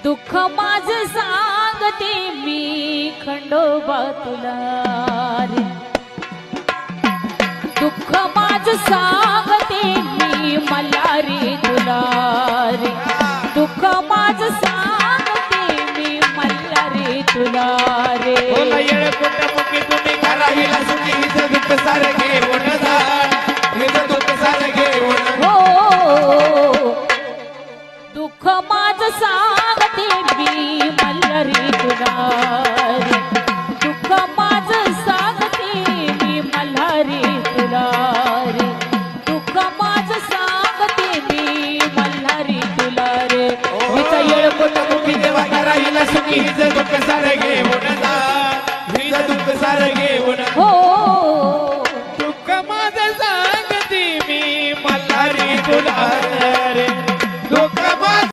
दुःख माझं सांगते मी खंडोबा तुला रे, दुःख माझं सांगते मी मल्हारी तुला रे, दुःख माझं सांगते मी मल्हारी तुला रे. बोला येळ कुटमुखी तुम्ही करावीला सुखी हिचं दुःख सारं घेऊन जा, हिचं दुःख सारं घेऊन हो दुःख माझं सांगते मी मल्हारी तुला रे, दुःख माझं सांगते मी मल्हारी तुला रे, दुःख माझं सांगते मी मल्हारी तुला रे. हिचं येळ कुटमुखी देवा करावीला सुखी हिचं दुःख सारं घेऊन